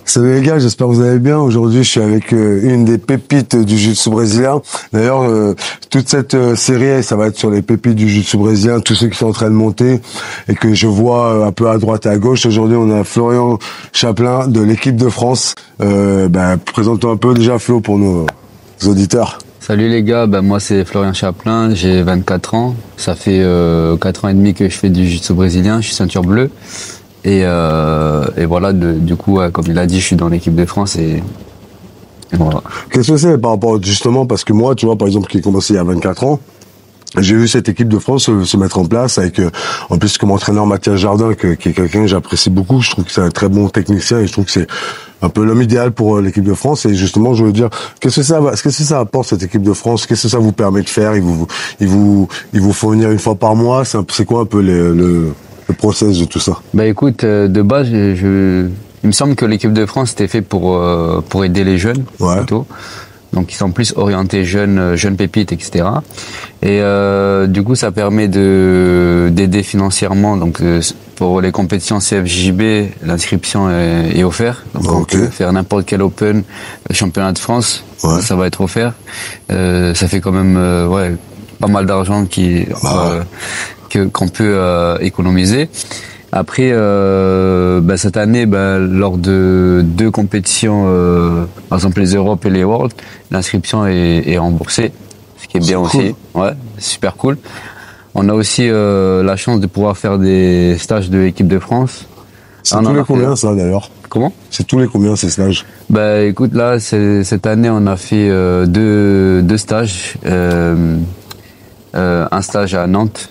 Salut les gars, j'espère que vous allez bien. Aujourd'hui, je suis avec une des pépites du jiu-jitsu brésilien. D'ailleurs, toute cette série, ça va être sur les pépites du jiu-jitsu brésilien, tous ceux qui sont en train de monter et que je vois un peu à droite et à gauche. Aujourd'hui, on a Florian Chaplin de l'équipe de France. Présente-toi un peu déjà, Flo, pour nos auditeurs. Salut les gars, moi c'est Florian Chaplin, j'ai 24 ans. Ça fait 4 ans et demi que je fais du jiu-jitsu brésilien, je suis ceinture bleue. Et voilà, du coup, comme il a dit, je suis dans l'équipe de France et voilà. Qu'est-ce que c'est par rapport justement, parce que moi, tu vois, par exemple, qui ai commencé il y a 24 ans, j'ai vu cette équipe de France se mettre en place avec, en plus, comme entraîneur Mathias Jardin, qui est quelqu'un que j'apprécie beaucoup. Je trouve que c'est un très bon technicien et je trouve que c'est un peu l'homme idéal pour l'équipe de France. Et justement, je veux dire, qu'est-ce que ça apporte cette équipe de France? Qu'est-ce que ça vous permet de faire? Ils vous font venir une fois par mois. C'est quoi un peu le process de tout ça? Écoute, de base, il me semble que l'équipe de France était fait pour aider les jeunes, plutôt. Donc ils sont plus orientés jeunes pépites, etc. Et du coup, ça permet d'aider financièrement. Donc pour les compétitions CFJB, l'inscription est offerte. Donc on peut faire n'importe quel Open, championnat de France, ça va être offert. Ça fait quand même pas mal d'argent qu'on peut économiser. Après, cette année, lors de 2 compétitions, par exemple les Europes et les Worlds, l'inscription est remboursée, ce qui est bien aussi. Ouais, super cool. On a aussi la chance de pouvoir faire des stages de l'équipe de France. C'est tous les combien ça d'ailleurs? Comment? C'est tous les combien ces stages? Écoute, là, cette année, on a fait deux stages. Un stage à Nantes,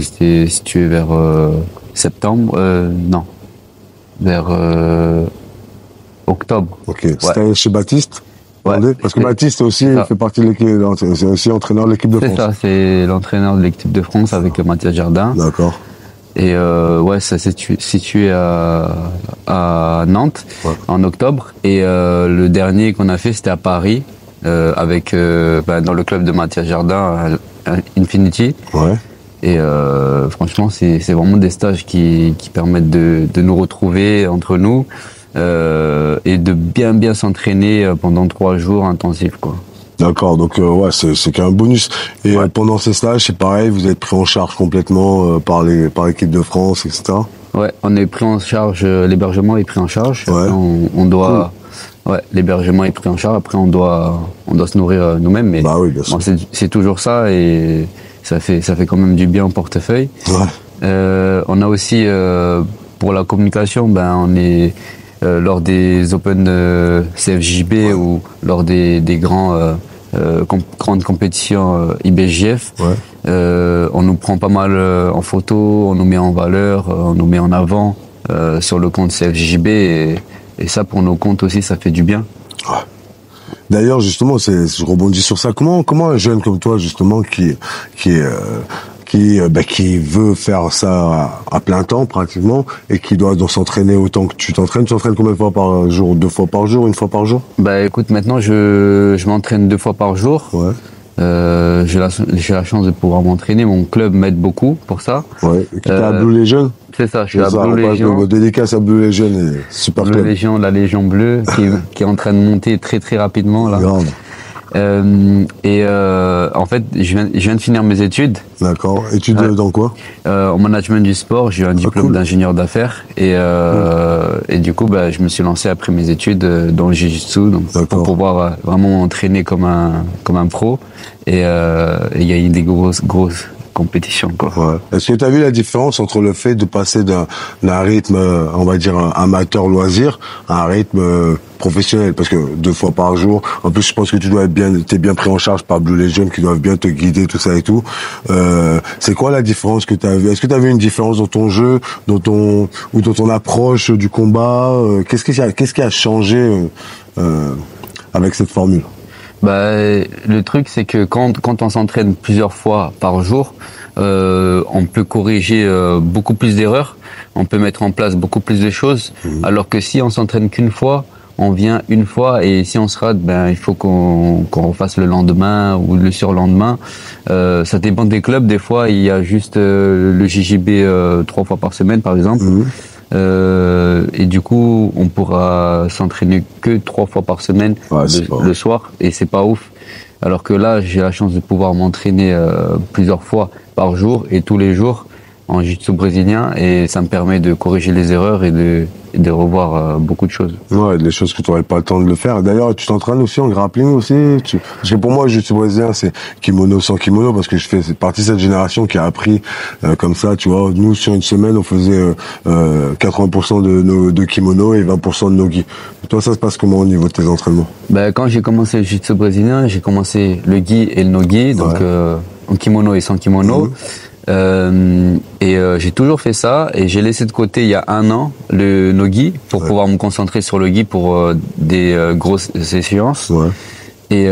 c'était situé vers septembre, vers octobre. Ok, c'était chez Baptiste? Ouais. Parce que Baptiste aussi fait partie de l'équipe, c'est aussi entraîneur de l'équipe de France. C'est ça, c'est l'entraîneur de l'équipe de France avec Mathias Jardin. D'accord. Et ça s'est situé à Nantes en octobre. Et le dernier qu'on a fait, c'était à Paris, avec dans le club de Mathias Jardin, Infinity. Ouais. Et franchement, c'est vraiment des stages qui permettent de nous retrouver entre nous et de bien s'entraîner pendant 3 jours intensifs, quoi. D'accord, donc c'est qu'un bonus. Et pendant ces stages, c'est pareil, vous êtes pris en charge complètement par l'équipe de France, etc. Ouais, on est pris en charge, l'hébergement est pris en charge. Ouais. On doit, l'hébergement est pris en charge. Après, on doit se nourrir nous-mêmes, mais c'est toujours ça et ça fait quand même du bien au portefeuille. Ouais. On a aussi pour la communication, on est lors des Open CFJB ou lors des grandes compétitions IBJF. On nous prend pas mal en photo, on nous met en valeur, on nous met en avant sur le compte CFJB et ça pour nos comptes aussi ça fait du bien. Ouais. D'ailleurs justement, je rebondis sur ça. Comment un jeune comme toi justement qui veut faire ça à plein temps pratiquement et qui doit s'entraîner autant que tu t'entraînes combien de fois par jour? 2 fois par jour, 1 fois par jour? Écoute, maintenant je m'entraîne 2 fois par jour. Ouais. J'ai la chance de pouvoir m'entraîner. Mon club m'aide beaucoup pour ça. Ouais. Et tu es à Blue Legion? C'est ça, je suis à Blue Legion. Dédicace à Blue Legion et super Blue Legion, la Légion bleue qui est en train de monter très rapidement là. Grave. En fait, je viens de finir mes études. D'accord. Études dans quoi? En management du sport, j'ai eu un diplôme d'ingénieur d'affaires et du coup, je me suis lancé après mes études dans le jiu-jitsu, donc pour pouvoir vraiment m'entraîner comme un pro. Et il y a eu des grosses compétition, quoi. Ouais. Est-ce que tu as vu la différence entre le fait de passer d'un rythme, on va dire, amateur loisir, à un rythme professionnel? Parce que 2 fois par jour, en plus, je pense que t'es bien pris en charge par Blue Legion, qui doivent bien te guider, tout ça et tout. C'est quoi la différence que tu as vue? Est-ce que tu as vu une différence dans ton jeu, dans ton approche du combat? Qu'est-ce qui a changé avec cette formule? Le truc, c'est que quand on s'entraîne plusieurs fois par jour, on peut corriger beaucoup plus d'erreurs, on peut mettre en place beaucoup plus de choses, alors que si on s'entraîne qu'une fois, on vient une fois et si on se rate, il faut qu'on refasse le lendemain ou le surlendemain. Ça dépend des clubs, des fois il y a juste le JJB 3 fois par semaine par exemple. Et et du coup, on pourra s'entraîner que 3 fois par semaine le soir, et c'est pas ouf. Alors que là, j'ai la chance de pouvoir m'entraîner plusieurs fois par jour et tous les jours en jiu-jitsu brésilien, et ça me permet de corriger les erreurs et de revoir beaucoup de choses. Ouais, des choses que tu n'aurais pas le temps de le faire. D'ailleurs, tu t'entraînes aussi en grappling aussi. Parce que pour moi, le jiu-jitsu brésilien, c'est kimono sans kimono, parce que je fais partie de cette génération qui a appris comme ça, tu vois. Nous, sur une semaine, on faisait 80% de kimono et 20% de no-gi. Toi, ça se passe comment au niveau de tes entraînements? Ben, quand j'ai commencé le jiu-jitsu brésilien, j'ai commencé le gi et le no-gi, donc en kimono et sans kimono. J'ai toujours fait ça, et j'ai laissé de côté il y a 1 an le no-gi pour pouvoir me concentrer sur le gi pour des grosses échéances. Et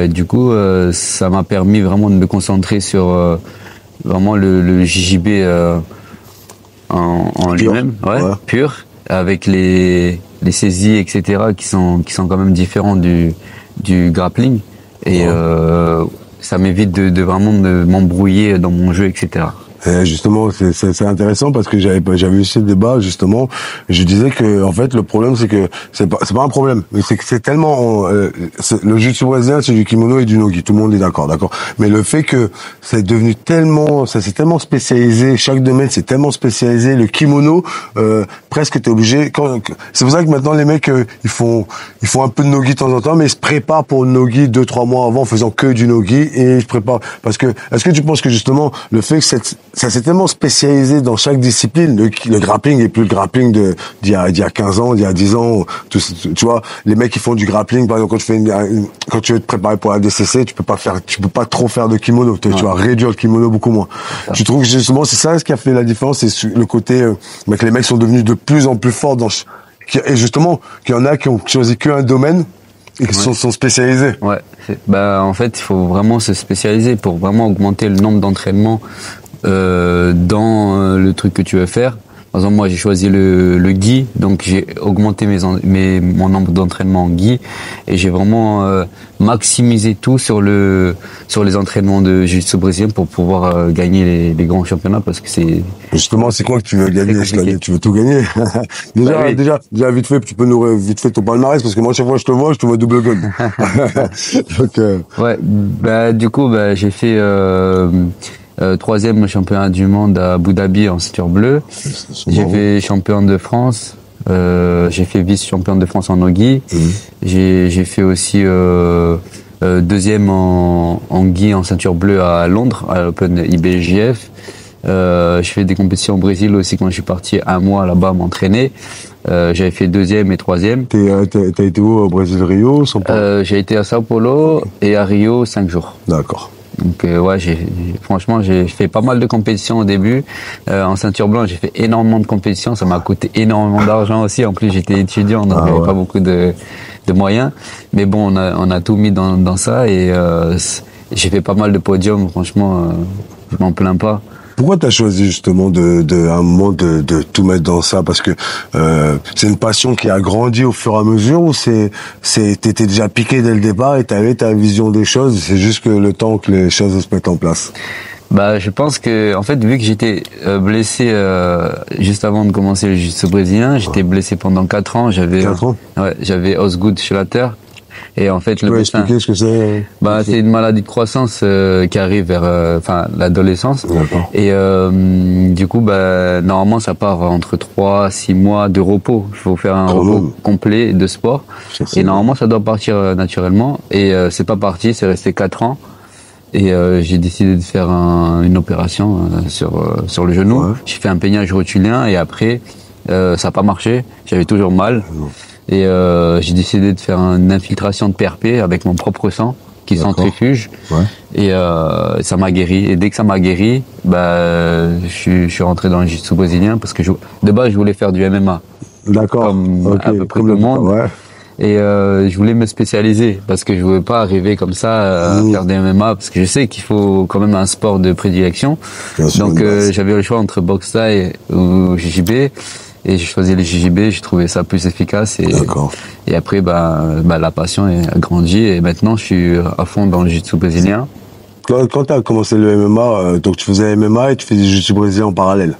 du coup, ça m'a permis vraiment de me concentrer sur vraiment le JJB en lui-même, pur, avec les saisies, etc., qui sont quand même différents du grappling. Et ça m'évite de vraiment m'embrouiller dans mon jeu, etc. Et justement, c'est intéressant parce que j'avais eu ce débat justement. Je disais que en fait le problème c'est que c'est pas un problème, mais c'est que c'est tellement le jiu-jitsu brésilien, c'est du kimono et du no-gi, tout le monde est d'accord. Mais le fait que c'est devenu tellement, ça s'est tellement spécialisé, chaque domaine c'est tellement spécialisé, le kimono presque t'es obligé. C'est pour ça que maintenant les mecs ils font un peu de no-gi de temps en temps, mais ils se préparent pour le no-gi 2-3 mois avant en faisant que du no-gi, et ils se préparent parce que est-ce que tu penses que justement le fait que ça s'est tellement spécialisé dans chaque discipline, le grappling est plus le grappling d'il y a 15 ans, d'il y a 10 ans, tu vois, les mecs qui font du grappling, par exemple, quand tu veux te préparer pour la DCC, tu peux pas trop faire de kimono, tu vas réduire le kimono beaucoup moins. Tu trouves que justement, c'est ça ce qui a fait la différence, c'est le côté, que les mecs sont devenus de plus en plus forts et justement, qu'il y en a qui ont choisi qu'un domaine, et qui sont spécialisés. Ouais. En fait, il faut vraiment se spécialiser pour vraiment augmenter le nombre d'entraînements dans le truc que tu veux faire. Par exemple, moi, j'ai choisi le gi, donc j'ai augmenté mon nombre d'entraînements en gi, et j'ai vraiment maximisé tout sur les entraînements de jiu-jitsu brésilien pour pouvoir gagner les grands championnats, parce que c'est... Justement, c'est quoi que tu veux gagner? Tu veux tout gagner? déjà, vite fait, tu peux nous vite fait ton palmarès, parce que moi, chaque fois que je te vois double gun. Donc, Ouais, du coup, j'ai fait 3e championnat du monde à Abu Dhabi en ceinture bleue. J'ai fait champion de France. J'ai fait vice-champion de France en no-gi. J'ai fait aussi 2e en gi en ceinture bleue à Londres, à l'Open IBJF. Je fais des compétitions au Brésil aussi quand je suis parti 1 mois là-bas m'entraîner. J'avais fait 2e et 3e. T'as été où au Brésil, Rio, São Paulo? J'ai été à Sao Paulo et à Rio 5 jours. D'accord. Donc franchement, j'ai fait pas mal de compétitions au début. En ceinture blanche, j'ai fait énormément de compétitions. Ça m'a coûté énormément d'argent aussi. En plus, j'étais étudiant, donc j'avais pas beaucoup de moyens. Mais bon, on a tout mis dans ça, et j'ai fait pas mal de podiums. Franchement, je m'en plains pas. Pourquoi tu as choisi justement à un moment de tout mettre dans ça? Parce que c'est une passion qui a grandi au fur et à mesure, ou t'étais déjà piqué dès le départ et t'avais ta vision des choses, c'est juste que le temps que les choses se mettent en place? Je pense que, en fait, vu que j'étais blessé juste avant de commencer le jiu-jitsu brésilien, j'étais blessé pendant 4 ans. 4 ans? Ouais, j'avais Osgood-Schlatter. Et en fait, tu peux expliquer ce que c'est? C'est une maladie de croissance qui arrive vers l'adolescence. Et du coup, normalement, ça part entre 3-6 mois de repos. Il faut faire un repos complet de sport. Et normalement, ça doit partir naturellement. Et c'est pas parti, c'est resté 4 ans. Et j'ai décidé de faire une opération sur le genou. Ouais. J'ai fait un peignage rotulien, et après, ça n'a pas marché. J'avais toujours mal. Et j'ai décidé de faire une infiltration de PRP avec mon propre sang, qui centrifuge. Ouais. Et ça m'a guéri. Et dès que ça m'a guéri, je suis rentré dans le jiu-jitsu brésilien, parce que de base, je voulais faire du MMA. D'accord. Comme à peu près tout le monde. Ouais. Et je voulais me spécialiser, parce que je voulais pas arriver comme ça à faire des MMA, parce que je sais qu'il faut quand même un sport de prédilection. Donc j'avais le choix entre boxe thaï ou JJB. Et j'ai choisi le JJB, j'ai trouvé ça plus efficace, et après la passion a grandi, et maintenant je suis à fond dans le jiu-jitsu brésilien. Quand tu as commencé le MMA, donc tu faisais MMA et tu faisais du jiu-jitsu brésilien en parallèle?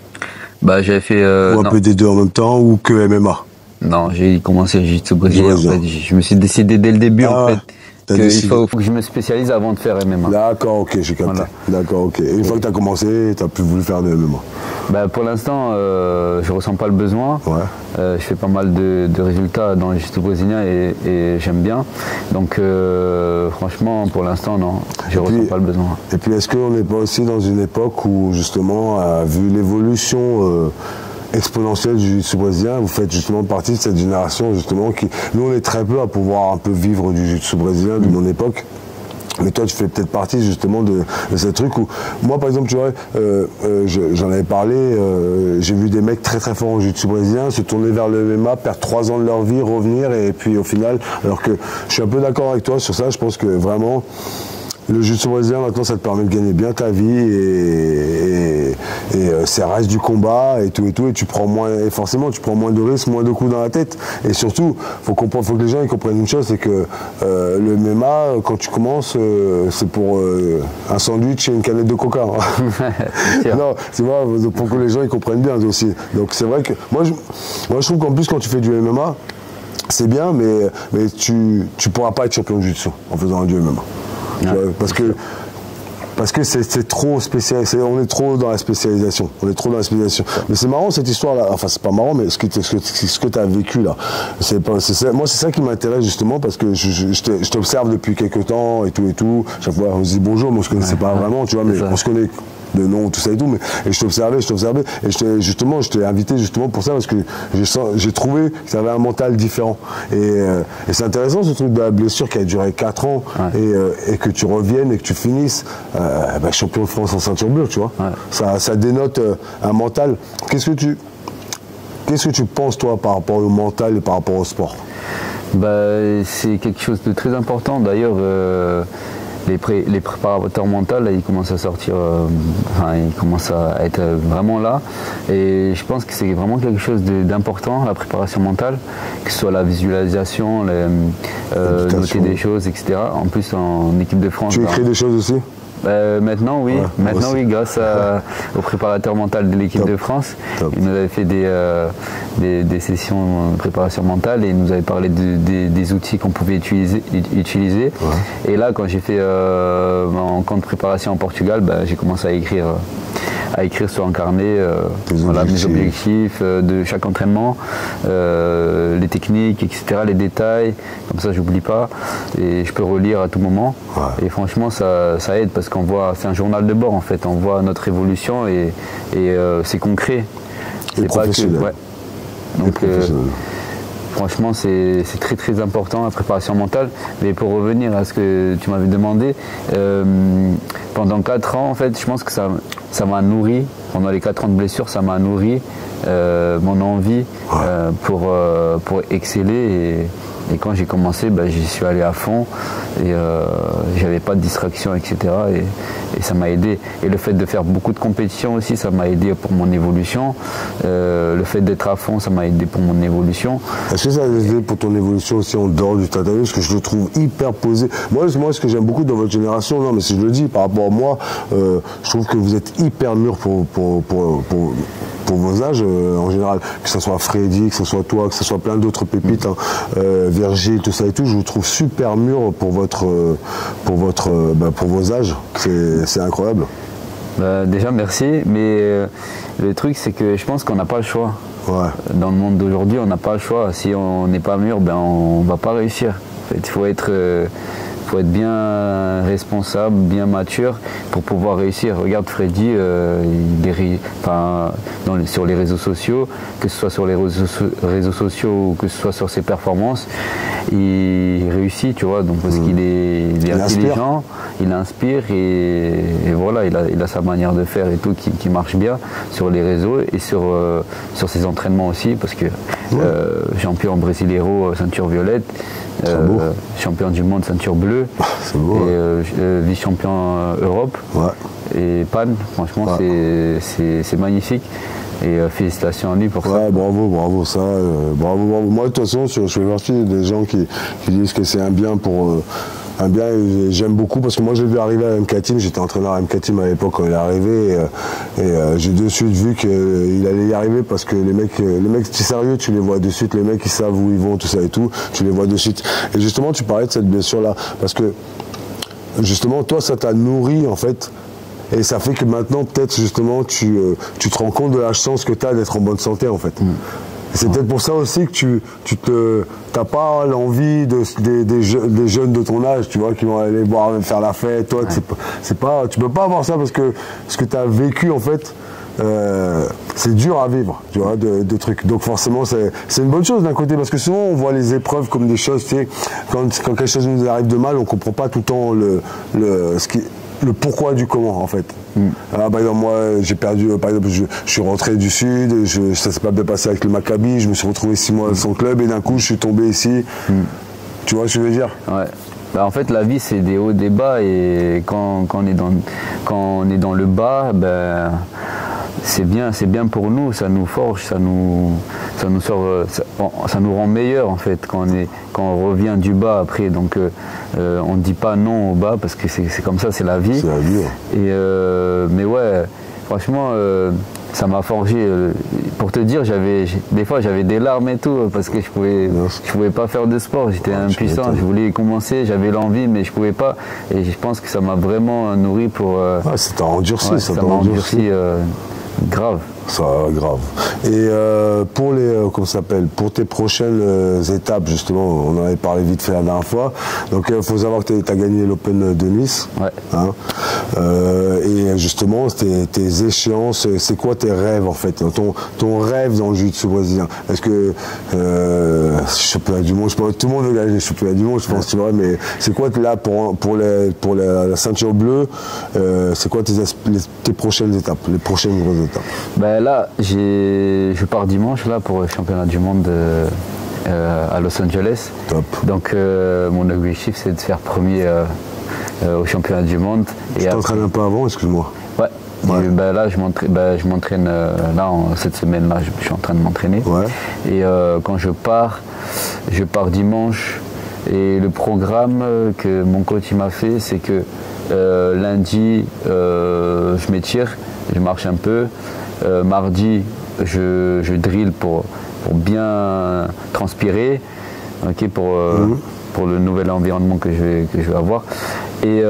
Bah, j'avais fait... ou un peu des deux en même temps, ou que MMA? Non, j'ai commencé le jiu-jitsu brésilien. En fait. Je me suis décidé dès le début, en fait, qu'il faut que je me spécialise avant de faire MMA. D'accord, ok, j'ai capté. Voilà. D'accord, ok. Et une fois que tu as commencé, tu as plus voulu faire de MMA? Bah, pour l'instant, je ressens pas le besoin. Ouais. Je fais pas mal de résultats dans le jiu-jitsu brésilien et j'aime bien. Donc, franchement, pour l'instant, non, je ressens pas le besoin. Et puis, est-ce qu'on n'est pas aussi dans une époque où, justement, vu l'évolution exponentielle du jiu-jitsu brésilien, vous faites justement partie de cette génération, justement, qui, nous, on est très peu à pouvoir un peu vivre du jiu-jitsu brésilien de mon époque. Mais toi, tu fais peut-être partie justement de ce truc où, moi par exemple, tu vois, j'en avais parlé, j'ai vu des mecs très très forts en jiu-jitsu brésilien se tourner vers le MMA, perdre 3 ans de leur vie, revenir, et puis au final, alors que je suis un peu d'accord avec toi sur ça, je pense que vraiment, le jiu-jitsu brésilien, maintenant, ça te permet de gagner bien ta vie et ça reste du combat et tout, et tu prends moins, et forcément, tu prends moins de risques, moins de coups dans la tête. Et surtout, faut que les gens ils comprennent une chose, c'est que le MMA, quand tu commences, c'est pour un sandwich et une canette de coca. Hein. Non, c'est vrai, pour que les gens ils comprennent bien aussi. Donc c'est vrai que moi je trouve qu'en plus, quand tu fais du MMA, c'est bien, mais tu pourras pas être champion de jiu-jitsu en faisant du MMA. Ouais. Parce que c'est trop spécial, on est trop dans la spécialisation. Mais c'est marrant cette histoire-là. Enfin, c'est pas marrant, mais ce que tu as vécu là, moi, c'est ça qui m'intéresse justement, parce que je t'observe depuis quelques temps et tout. Chaque fois, on se dit bonjour, moi je connaissais pas vraiment, tu vois, mais on se connaît de nom, tout ça et tout, et je t'observais, et je t'ai invité justement pour ça, parce que j'ai trouvé que tu avais un mental différent. Et c'est intéressant ce truc de la blessure qui a duré 4 ans, et que tu reviennes et que tu finisses champion de France en ceinture bleue, tu vois. Ouais. Ça dénote un mental. Qu'est-ce que tu penses, toi, par rapport au mental et par rapport au sport? C'est quelque chose de très important. D'ailleurs, les préparateurs mentaux, là, ils commencent à sortir, ils commencent à être vraiment là. Et je pense que c'est vraiment quelque chose d'important, la préparation mentale, que ce soit la visualisation, noter des choses, etc. En plus, en équipe de France. Tu écris des choses aussi? Maintenant oui, oui, grâce au préparateur mental de l'équipe de France. Il nous avait fait des sessions de préparation mentale et il nous avait parlé des outils qu'on pouvait utiliser. Ouais. Et là, quand j'ai fait mon camp de préparation en Portugal, j'ai commencé à écrire sur un carnet mes objectifs de chaque entraînement, les techniques, etc., les détails. Comme ça, j'oublie pas et je peux relire à tout moment. Ouais. Et franchement, ça aide parce qu'on voit, c'est un journal de bord en fait. On voit notre évolution et c'est concret. C'est pas que, ouais. Donc, franchement, c'est très très important la préparation mentale. Mais pour revenir à ce que tu m'avais demandé, pendant 4 ans, en fait, je pense que ça m'a nourri. Pendant les 4 ans de blessure, ça m'a nourri mon envie pour exceller. Et quand j'ai commencé, j'y suis allé à fond et j'avais pas de distraction, etc. Et ça m'a aidé. Et le fait de faire beaucoup de compétitions aussi, ça m'a aidé pour mon évolution. Le fait d'être à fond, ça m'a aidé pour mon évolution. Est-ce que ça a aidé pour ton évolution aussi en dehors du tatami? Parce que je le trouve hyper posé. Moi, ce que j'aime beaucoup dans votre génération, non, mais si je le dis par rapport à moi, je trouve que vous êtes hyper mûrs pour vos âges en général, que ce soit Freddy, que ce soit toi, que ce soit plein d'autres pépites, Virgile, tout ça et tout, je vous trouve super mûr pour vos âges. C'est incroyable. Déjà merci, mais le truc c'est que je pense qu'on n'a pas le choix. Ouais. Dans le monde d'aujourd'hui, on n'a pas le choix. Si on n'est pas mûr, on va pas réussir. En fait, il faut être bien responsable, bien mature pour pouvoir réussir. Regarde Freddy, sur les réseaux sociaux, que ce soit sur les réseaux sociaux ou que ce soit sur ses performances, il réussit, tu vois, donc parce qu'il est intelligent, il inspire et voilà, il a sa manière de faire et tout qui marche bien sur les réseaux et sur ses entraînements aussi, parce que champion brasileiro ceinture violette, champion du monde ceinture bleue, et vice-champion Europe et Pan, franchement c'est magnifique. Et félicitations à lui pour ça. Bravo, ça. Bravo. Moi, de toute façon, je fais partie des gens qui disent que c'est un bien pour bien, j'aime beaucoup parce que moi je l'ai vu arriver à MK Team, j'étais entraîneur à MK Team à l'époque quand il est arrivé et j'ai de suite vu qu'il allait y arriver parce que les mecs c'est sérieux, tu les vois de suite, les mecs ils savent où ils vont, tout ça et tout, tu les vois de suite. Et justement tu parlais de cette blessure là parce que justement toi ça t'a nourri en fait. Et ça fait que maintenant, peut-être, justement, tu te rends compte de la chance que tu as d'être en bonne santé, en fait. C'est peut-être pour ça aussi que tu t'as pas l'envie des jeunes de ton âge, tu vois, qui vont aller faire la fête. Toi, tu peux pas avoir ça parce que ce que tu as vécu, en fait, c'est dur à vivre, tu vois, de trucs. Donc forcément, c'est une bonne chose d'un côté, parce que souvent on voit les épreuves comme des choses, tu sais, quand quelque chose nous arrive de mal, on comprend pas tout le temps le pourquoi du comment en fait. Par exemple moi j'ai perdu, par exemple je suis rentré du sud, ça s'est pas bien passé avec le Maccabi, je me suis retrouvé 6 mois dans son club et d'un coup je suis tombé ici. Tu vois ce que je veux dire? Ouais. Bah, en fait la vie c'est des hauts, des bas et quand on est dans le bas, ben c'est bien pour nous, ça nous forge, ça nous rend meilleur en fait quand on revient du bas après. Donc on ne dit pas non au bas parce que c'est comme ça, c'est la vie. C'est la vie. Et mais ouais, franchement ça m'a forgé. Pour te dire, des fois j'avais des larmes et tout parce que je pouvais pas faire de sport, j'étais impuissant, je voulais commencer, j'avais l'envie mais je pouvais pas. Et je pense que ça m'a vraiment nourri pour. Ça t'a endurci, ça m'a endurci. Grave. Ça, grave. Et pour tes prochaines étapes, justement, on en avait parlé vite fait la dernière fois. Donc, il faut savoir que tu as gagné l'Open de Nice. Ouais. Hein, et justement, tes échéances, c'est quoi tes rêves, en fait? Ton rêve dans le jiu-jitsu brésilien? Est-ce que, championnat du monde, tout le monde veut gagner le championnat du monde, je pense, tu vois, mais c'est quoi, là, pour la ceinture bleue, c'est quoi tes prochaines étapes, les prochaines grosses étapes? Ben là, je pars dimanche là pour le championnat du monde à Los Angeles. Top. Donc mon objectif c'est de faire premier au championnat du monde. Tu t'entraînes un peu avant, excuse-moi? Ouais. Ben là je m'entraîne là cette semaine là je suis en train de m'entraîner. Ouais. Et quand je pars dimanche et le programme que mon coach m'a fait c'est que lundi je m'étire, je marche un peu. Mardi, je drill pour bien transpirer, okay, pour le nouvel environnement que je vais avoir. Et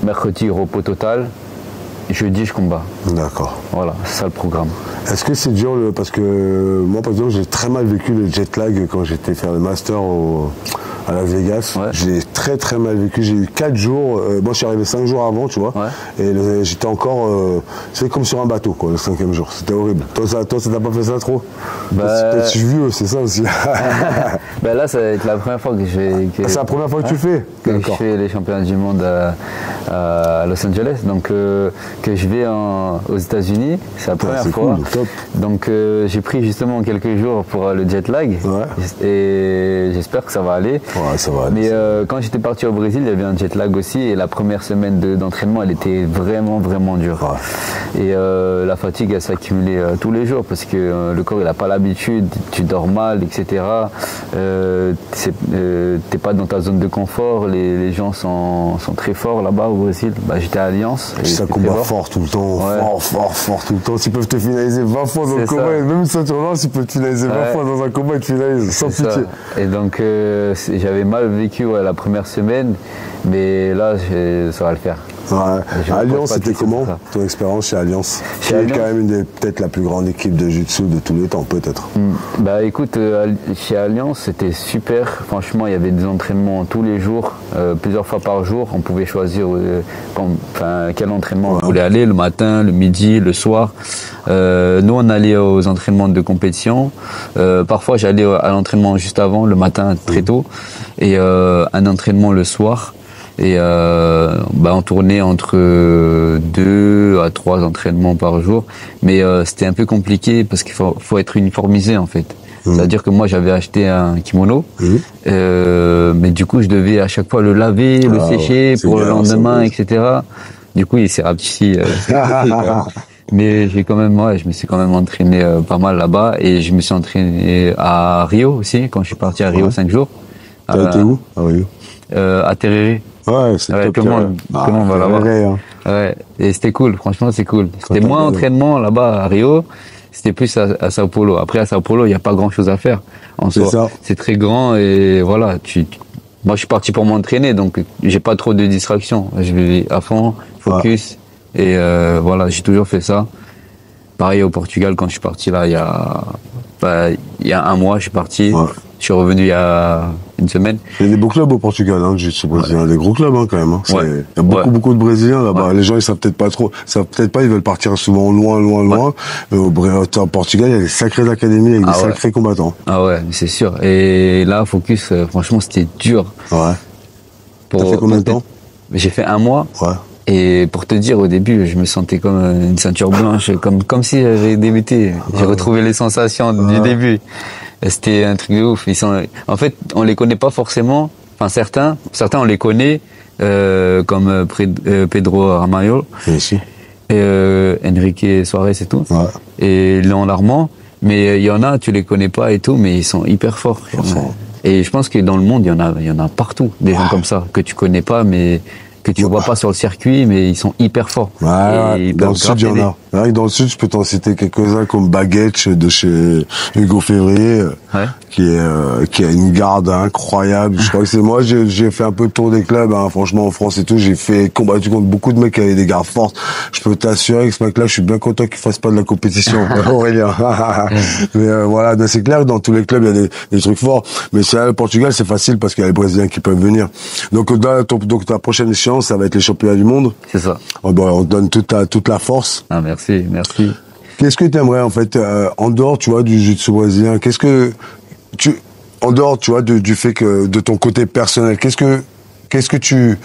mercredi, repos total. Jeudi, je combat. D'accord. Voilà, c'est ça le programme. Est-ce que c'est dur parce que moi, par exemple, j'ai très mal vécu le jet lag quand j'étais faire le master à Las Vegas. Ouais. J'ai très très mal vécu. J'ai eu 4 jours. Moi, je suis arrivé 5 jours avant, tu vois. Ouais. Et j'étais encore, c'est comme sur un bateau, quoi, le 5e jour. C'était horrible. Toi, ça t'a pas fait ça trop? Peut-être je suis vieux, c'est ça aussi. Ben là, ça va être la première fois que je vais. C'est la première fois que tu fais? Que je fais les championnats du monde à Los Angeles. Donc que je vais aux États-Unis, c'est la première fois. Cool, top. Donc j'ai pris justement quelques jours pour le jet lag. Ouais. Et j'espère que ça va aller. Ouais, ça va aller. Mais quand j'étais parti au Brésil, il y avait un jet lag aussi et la première semaine d'entraînement, elle était vraiment vraiment dure. Ouais. Et la fatigue, elle s'accumulait tous les jours parce que le corps, il n'a pas l'habitude, tu dors mal, etc. T'es pas dans ta zone de confort, les gens sont très forts là-bas au Brésil. Bah, j'étais à Alliance. Ça combat fort tout le temps, fort tout le temps. S'ils peuvent te finaliser 20 fois dans le combat, même ceinture noire, s'ils peuvent te finaliser 20 fois dans un combat, ils te finalisent sans pitié. Et donc j'avais mal vécu la première semaine, mais là ça va le faire. Ouais. À Alliance, c'était comment ton expérience chez Alliance? Qui est quand même peut-être la plus grande équipe de jiu-jitsu de tous les temps, peut-être. Bah écoute, chez Alliance, c'était super. Franchement, il y avait des entraînements tous les jours, plusieurs fois par jour. On pouvait choisir quel entraînement on voulait aller, le matin, le midi, le soir. Nous, on allait aux entraînements de compétition. Parfois, j'allais à l'entraînement juste avant, le matin, très tôt, et un entraînement le soir. Et on tournait entre 2 à 3 entraînements par jour, mais c'était un peu compliqué parce qu'il faut être uniformisé en fait. C'est-à-dire que moi j'avais acheté un kimono, mais du coup je devais à chaque fois le laver, le sécher pour le lendemain, etc. Du coup il s'est rapetissi. Mais je me suis quand même entraîné pas mal là-bas et je me suis entraîné à Rio aussi quand je suis parti à Rio 5 jours. T'as été où à Rio? À Tereré. Ouais, c'est top. Tout le monde va là-bas. Hein. Ouais, et c'était cool, franchement, c'est cool. C'était moins entraînement là-bas à Rio, c'était plus à Sao Paulo. Après, à Sao Paulo, il n'y a pas grand-chose à faire en soi. C'est très grand et voilà, moi, je suis parti pour m'entraîner, donc j'ai pas trop de distractions. Je vais à fond, focus, et voilà, j'ai toujours fait ça. Pareil au Portugal, quand je suis parti là, il y a un mois, je suis parti. Ouais. Je suis revenu il y a une semaine. Il y a des beaux clubs au Portugal, hein, jiu-jitsu brésilien. Des gros clubs, hein, quand même. Hein. Il y a beaucoup de Brésiliens là-bas. Ouais. Les gens, ils savent peut-être pas trop. Ils savent peut-être pas, ils veulent partir souvent loin. Mais au Portugal, il y a des sacrées académies avec des sacrés combattants. Ah ouais, c'est sûr. Et là, Focus, franchement, c'était dur. Ouais. T'as fait combien de temps? J'ai fait un mois. Ouais. Et pour te dire, au début, je me sentais comme une ceinture blanche, comme si j'avais débuté. J'ai retrouvé les sensations du début. C'était un truc de ouf. En fait, on les connaît pas forcément. Enfin, certains on les connaît, comme Pedro Ramalho. Et Enrique Suarez et tout. Ouais. Et Léon Larmand. Mais il y en a, tu les connais pas et tout, mais ils sont hyper forts. Et je pense que dans le monde, il y en a partout, des gens comme ça, que tu connais pas, mais que tu vois pas sur le circuit, mais ils sont hyper forts. Ouais, dans le sud, il y en a. Dans le sud, je peux t'en citer quelques-uns comme Baguette de chez Hugo Février, qui a une garde incroyable. Je crois que c'est moi, j'ai fait un peu le tour des clubs, hein, franchement, en France et tout. J'ai combattu contre beaucoup de mecs qui avaient des gardes fortes. Je peux t'assurer que ce mec-là, je suis bien content qu'il fasse pas de la compétition, Aurélien. Mais voilà, c'est clair que dans tous les clubs, il y a des trucs forts. Mais c'est le Portugal, c'est facile parce qu'il y a les Brésiliens qui peuvent venir. Donc ta prochaine échéance, ça va être les championnats du monde. C'est ça. On te donne toute la force. Ah, merci. Qu'est-ce que tu aimerais, en fait, en dehors, tu vois, du jiu-jitsu brésilien, en dehors, tu vois, du fait que, de ton côté personnel, qu'est-ce que tu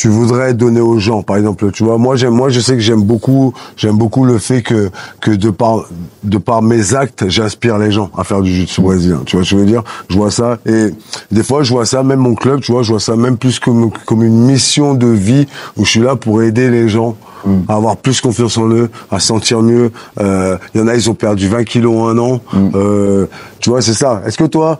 voudrais donner aux gens, par exemple, tu vois, moi je sais que j'aime beaucoup le fait que de par mes actes, j'inspire les gens à faire du jiu-jitsu brésilien. Tu vois ce que je veux dire? Je vois ça, et des fois je vois ça, même mon club, tu vois, je vois ça même plus comme une mission de vie où je suis là pour aider les gens à avoir plus confiance en eux, à se sentir mieux. Il y en a, ils ont perdu 20 kilos en un an. Tu vois, c'est ça. Est-ce que toi,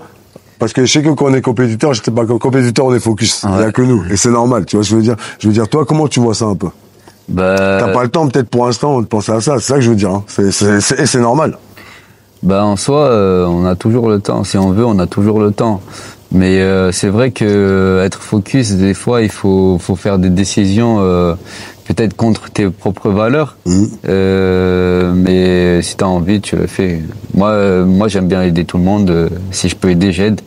parce que je sais que quand on est compétiteur, je sais pas, quand compétiteur, on est focus. Il y a que nous. Et c'est normal. Tu vois ce que je veux dire? Je veux dire, toi, comment tu vois ça un peu? T'as pas le temps, peut-être, pour l'instant, de penser à ça. C'est ça que je veux dire, hein. C'est normal. En soi, on a toujours le temps. Si on veut, on a toujours le temps. Mais c'est vrai que être focus, des fois, il faut faire des décisions peut-être contre tes propres valeurs. Mais si t'as envie, tu le fais. Moi, j'aime bien aider tout le monde. Si je peux aider, j'aide.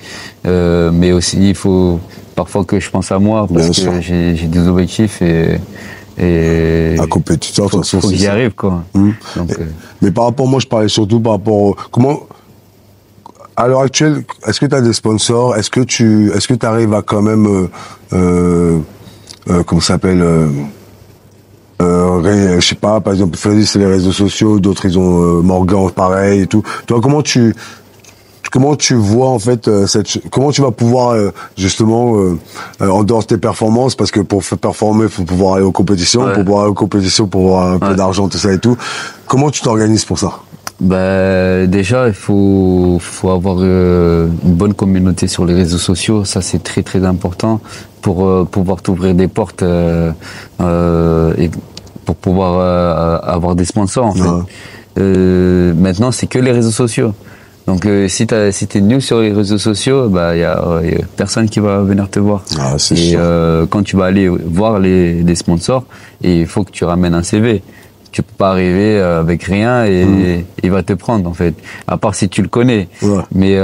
Mais aussi, il faut parfois que je pense à moi parce que j'ai des objectifs et un compétiteur, de toute façon, faut que j'y arrive, quoi. Donc, mais par rapport, moi, je parlais surtout par rapport à l'heure actuelle, est-ce que tu as des sponsors? Est-ce que tu arrives à quand même, comment ça s'appelle, je sais pas, par exemple, Freddy, c'est les réseaux sociaux, d'autres, ils ont Morgan, pareil et tout. Toi, comment tu vois, en fait, comment tu vas pouvoir, justement, en dehors de tes performances, parce que pour performer, il faut pouvoir aller aux compétitions, pour pouvoir aller aux compétitions, pour avoir un peu d'argent, tout ça et tout. Comment tu t'organises pour ça? Déjà, il faut avoir une bonne communauté sur les réseaux sociaux. Ça, c'est très très important pour pouvoir t'ouvrir des portes et pour pouvoir avoir des sponsors, en fait. Maintenant, c'est que les réseaux sociaux. Donc, si t'es nul sur les réseaux sociaux, y a personne qui va venir te voir. C'est sûr. Quand tu vas aller voir les sponsors, il faut que tu ramènes un CV. Tu peux pas arriver avec rien et il va te prendre, en fait. À part si tu le connais. Mais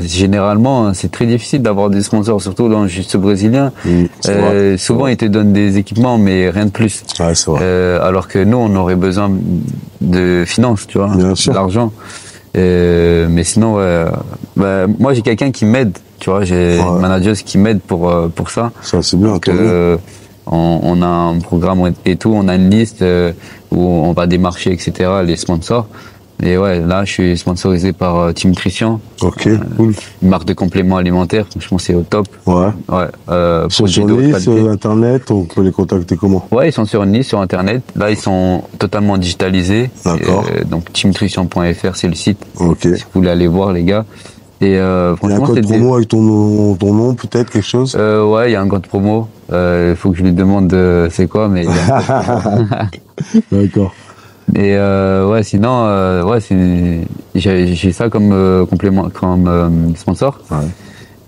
généralement, c'est très difficile d'avoir des sponsors, surtout dans le jiu-jitsu brésilien. Souvent, ils te donnent des équipements, mais rien de plus. C'est vrai. Alors que nous, on aurait besoin de finances, tu vois, d'argent. Mais sinon, moi, j'ai quelqu'un qui m'aide, tu vois. J'ai une manageuse qui m'aide pour ça. Ça, c'est bien. Donc, on a un programme et tout, on a une liste où on va démarcher, etc., les sponsors. Et ouais, là, je suis sponsorisé par Team Nutrition. Ok, cool. Une marque de compléments alimentaires, franchement, c'est au top. Ils sont sur Nice, sur Internet, on peut les contacter comment? Ouais, ils sont sur Nice, sur Internet. Là, ils sont totalement digitalisés. D'accord. Donc, teamnutrition.fr, c'est le site. Ok. Si vous voulez aller voir, les gars. Et il y a un franchement, code promo avec ton nom, peut-être quelque chose. Ouais, il y a un code promo. Il faut que je lui demande c'est quoi, mais il y a un code promo. D'accord. Et ouais, sinon, ouais, j'ai ça comme complément, comme sponsor. Ouais.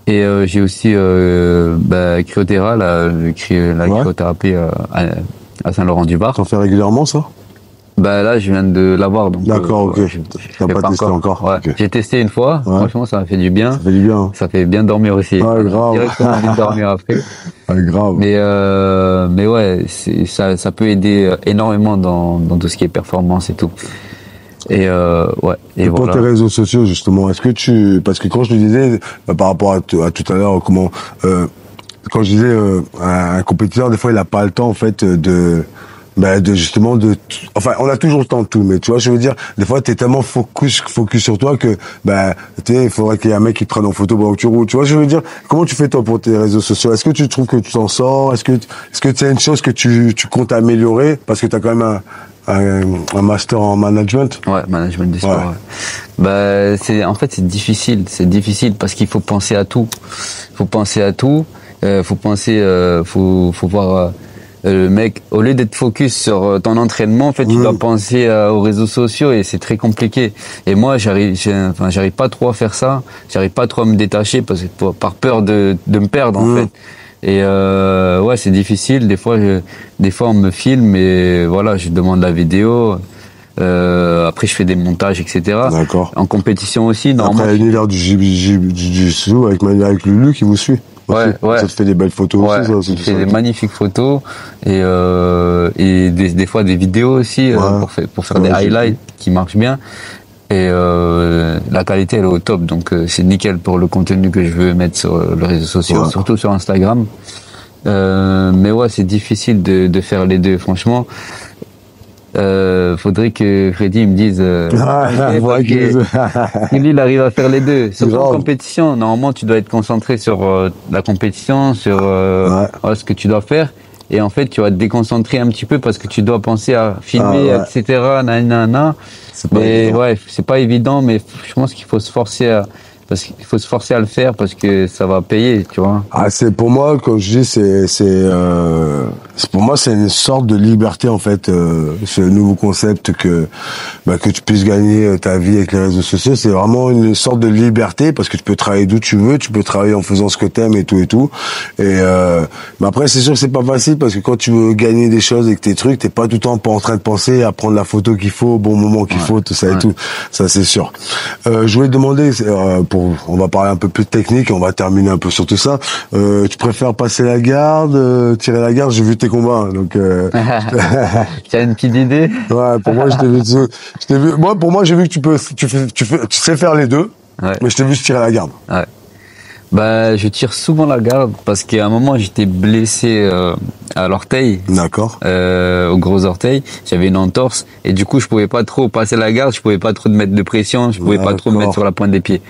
Et j'ai aussi Cryotera, la cryothérapie à Saint-Laurent-du-Var. T'en fais régulièrement ça? Bah là, je viens de l'avoir, donc. D'accord, ok. T'as pas testé encore. Ouais. Okay. J'ai testé une fois. Ouais. Franchement, ça m'a fait du bien. Ça fait du bien. Hein. Ça fait bien dormir aussi. Ouais, grave. Directement envie de dormir après. Ouais, grave. Mais ouais, ça peut aider énormément dans tout ce qui est performance et tout. Et ouais. Et pour voilà. tes réseaux sociaux justement, est-ce que parce que quand je te disais par rapport à tout à l'heure, comment quand je disais un compétiteur, des fois il a pas le temps en fait enfin on a toujours le temps de tout, mais tu vois je veux dire, des fois t'es tellement focus sur toi que il faudrait qu'il y ait un mec qui te prenne en photo pendant que tu roules, tu vois je veux dire. Comment tu fais toi pour tes réseaux sociaux? Est-ce que tu trouves que tu t'en sors? Est-ce que c'est une chose que tu comptes améliorer parce que t'as quand même un master en management? Ouais, management du sport. Ouais. Bah, en fait, c'est difficile parce qu'il faut penser à tout. Faut voir le mec, au lieu d'être focus sur ton entraînement, en fait, tu dois penser aux réseaux sociaux et c'est très compliqué. Et moi, j'arrive pas trop à faire ça. J'arrive pas trop à me détacher par peur de me perdre, en fait. Et ouais, c'est difficile. Des fois, on me filme et voilà, je demande la vidéo. Après, je fais des montages, etc. D'accord. En compétition aussi, normalement. Après, l'univers du jiu-jitsu avec Lulu qui vous suit. Ouais. Ça te fait des belles photos aussi, ça. Je fais des magnifiques photos et des fois des vidéos aussi pour faire des highlights qui marchent bien. Et la qualité elle est au top, donc c'est nickel pour le contenu que je veux mettre sur les réseaux sociaux, surtout sur Instagram. Mais ouais, c'est difficile de faire les deux, franchement. Faudrait que Freddy me dise il arrive à faire les deux. Surtout en compétition, normalement tu dois être concentré sur la compétition, sur ce que tu dois faire. Et en fait, tu vas te déconcentrer un petit peu parce que tu dois penser à filmer, etc. Mais ouais, c'est pas évident, mais je pense qu'il faut se forcer à le faire parce que ça va payer, tu vois. Ah, c'est pour moi, comme je dis, pour moi, c'est une sorte de liberté, en fait, ce nouveau concept que tu puisses gagner ta vie avec les réseaux sociaux. C'est vraiment une sorte de liberté parce que tu peux travailler d'où tu veux, tu peux travailler en faisant ce que t'aimes et tout. Et, mais après, c'est sûr que c'est pas facile parce que quand tu veux gagner des choses avec tes trucs, t'es pas tout le temps en train de penser à prendre la photo qu'il faut, au bon moment qu'il faut, tout ça et tout. Ça, c'est sûr. Je voulais te demander, on va parler un peu plus de technique et on va terminer un peu sur tout ça. Tu préfères passer la garde, tirer la garde? J'ai vu tes combats, hein, donc. Tu as une petite idée? Ouais, pour moi, pour moi, j'ai vu que tu sais faire les deux, mais je t'ai vu tirer la garde. Ouais. Bah, je tire souvent la garde parce qu'à un moment j'étais blessé à l'orteil. D'accord. Au gros orteil, j'avais une entorse et du coup je pouvais pas trop passer la garde, je pouvais pas trop mettre de pression, je pouvais pas trop me mettre sur la pointe des pieds.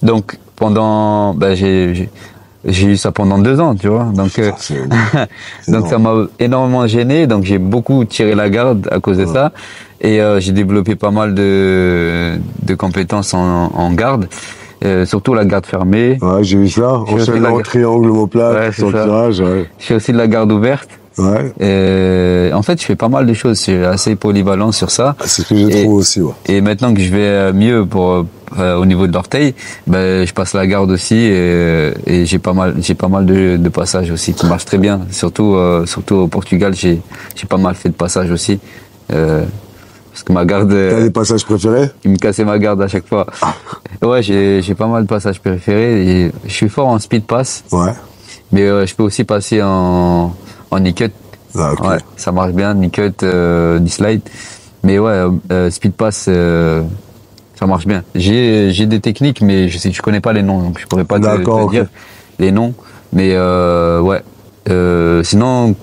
Donc j'ai eu ça pendant 2 ans, tu vois. Donc donc ça m'a énormément gêné, donc j'ai beaucoup tiré la garde à cause de ça et j'ai développé pas mal de compétences en garde. Surtout la garde fermée. Ouais, j'ai vu ça. Enchaînement, triangle, omoplate, sur le tirage. Ouais. Je fais aussi de la garde ouverte. Ouais. En fait, je fais pas mal de choses. Je suis assez polyvalent sur ça. C'est ce que je trouve aussi, ouais. Et maintenant que je vais mieux au niveau de l'orteil, je passe la garde aussi et j'ai pas mal de passages aussi qui marchent très bien. Surtout au Portugal, j'ai pas mal fait de passages aussi. Parce que ma garde. T'as des passages préférés? Il me cassait ma garde à chaque fois. Ouais, j'ai pas mal de passages préférés. Et je suis fort en speed pass. Ouais. Mais je peux aussi passer en knee cut. Ah, okay. Ouais, ça marche bien, knee cut, knee slide. Mais ouais, speed pass, ça marche bien. J'ai des techniques, mais je connais pas les noms, donc je pourrais pas te dire les noms. Mais ouais. Sinon.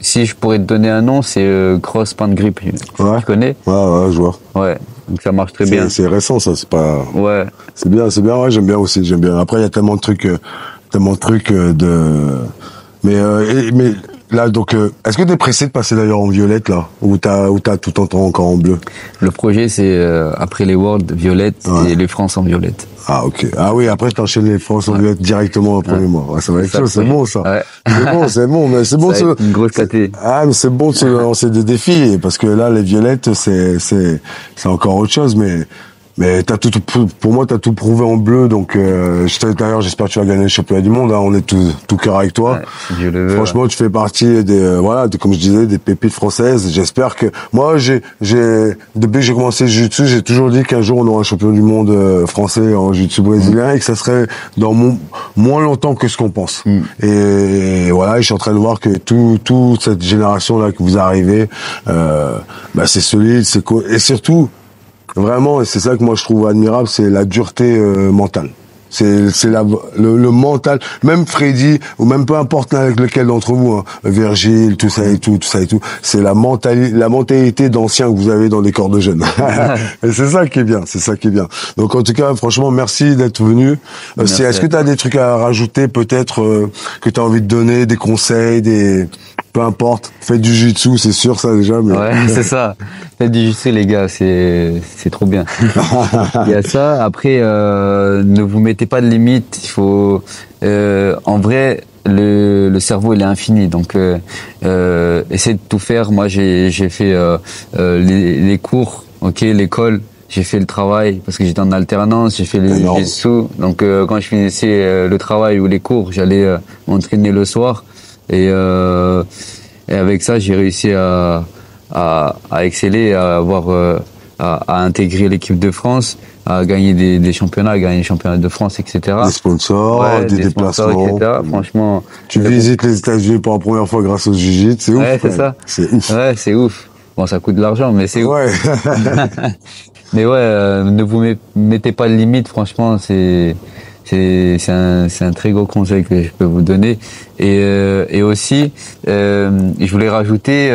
Si je pourrais te donner un nom, c'est Cross Pan Grip. Ouais. Tu connais? Ouais, je vois. Ouais. Donc ça marche très bien. C'est récent, ça. C'est pas. Ouais. C'est bien. Ouais, j'aime bien aussi. J'aime bien. Après, il y a tellement de trucs, mais là, donc, est-ce que t'es pressé de passer d'ailleurs en violette, là? Ou t'as tout en temps encore en bleu? Le projet, c'est, après les Worlds, violette, et les France en violette. Ah, ok. Ah oui, après, t'enchaînes les France en violette directement au premier mois. Ouais, ça va être chaud, c'est bon, ça. Ouais. C'est bon, mais c'est bon. Ça va être une grosse caté. Ah, mais c'est bon de se lancer des défis, parce que là, les violettes, c'est encore autre chose, mais pour moi, t'as tout prouvé en bleu, donc d'ailleurs, j'espère que tu vas gagner le championnat du monde. Hein, on est tout cœur avec toi. Ouais, Dieu le veut. Franchement, tu fais partie comme je disais, des pépites françaises. J'espère que moi, depuis que j'ai commencé le jiu-jitsu, j'ai toujours dit qu'un jour on aura un champion du monde français en jiu-jitsu brésilien et que ça serait dans moins longtemps que ce qu'on pense. Et voilà, je suis en train de voir que toute cette génération là que vous arrivez, c'est solide, c'est cool, et surtout. Vraiment, et c'est ça que moi je trouve admirable, c'est la dureté mentale. C'est le mental. Même Freddy, ou même peu importe avec lequel d'entre vous, hein, Virgile, tout ça et tout. C'est la mentalité d'anciens que vous avez dans les corps de jeunes. Et c'est ça qui est bien, Donc en tout cas, franchement, merci d'être venu. Est-ce que tu as des trucs à rajouter, peut-être, que tu as envie de donner, des conseils, peu importe, faites du jiu-jitsu, c'est sûr ça déjà. Mais... Ouais, c'est ça. Faites du jiu-jitsu les gars, c'est trop bien. Il y a ça. Après, ne vous mettez pas de limites. Il faut, en vrai, le cerveau il est infini. Donc, essayez de tout faire. Moi, j'ai fait les cours, l'école. J'ai fait le travail parce que j'étais en alternance. J'ai fait le jiu-jitsu. Donc, quand je finissais le travail ou les cours, j'allais m'entraîner le soir. Et avec ça, j'ai réussi à exceller, à intégrer l'équipe de France, à gagner des championnats, à gagner les championnats de France, etc. Des sponsors, des déplacements. Sponsors, etc. Franchement. Tu visites les États-Unis pour la première fois grâce au jiu-jitsu, c'est ouf. Ouais, c'est ça. C'est ouf. Ouais, c'est ouf. Bon, ça coûte de l'argent, mais c'est ouf. Ouais. Mais ouais, ne vous mettez pas de limite, franchement, c'est un très gros conseil que je peux vous donner. Et aussi, je voulais rajouter,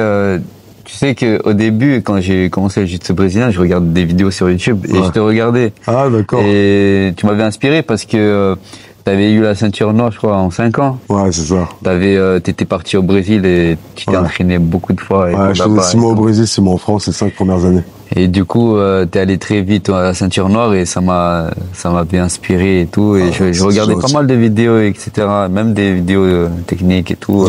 tu sais qu'au début, quand j'ai commencé le jiu-jitsu brésilien, je regardais des vidéos sur YouTube et je te regardais. Ah, d'accord. Et tu m'avais inspiré parce que t'avais eu la ceinture noire, je crois, en 5 ans. Ouais, c'est ça. T'étais parti au Brésil et tu t'es entraîné beaucoup de fois. Ouais, je faisais 6 mois au Brésil, 6 mois en France, les 5 premières années. Et du coup, t'es allé très vite à la ceinture noire et ça m'a bien inspiré et tout. Et je regardais pas mal de vidéos, etc. Même des vidéos techniques et tout.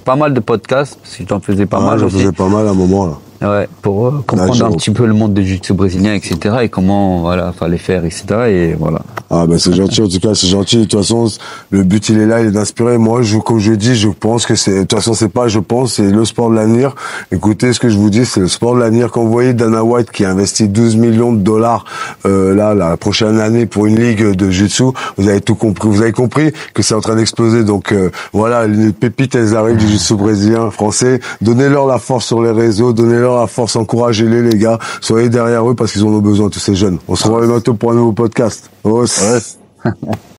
Pas mal de podcasts, parce que j'en faisais pas mal. J'en faisais pas mal à un moment, là. Ouais, pour comprendre un petit peu le monde du jiu-jitsu brésilien, etc. Et comment, voilà, fallait faire, etc. Et voilà. Ah, ben, c'est gentil, en tout cas, c'est gentil. De toute façon, le but, il est là, il est d'inspirer. Moi, comme je dis, je pense que de toute façon, c'est le sport de l'avenir. Écoutez, ce que je vous dis, c'est le sport de l'avenir. Quand vous voyez Dana White qui a investi 12 millions de dollars, la prochaine année pour une ligue de jiu-jitsu, vous avez tout compris. Vous avez compris que c'est en train d'exploser. Donc, voilà, les pépites, elles arrivent du jiu-jitsu brésilien, français. Donnez-leur la force sur les réseaux, donnez-leur la force, encouragez-les, les gars. Soyez derrière eux parce qu'ils en ont besoin, tous ces jeunes. On se revoit bientôt pour un nouveau podcast. Ouais.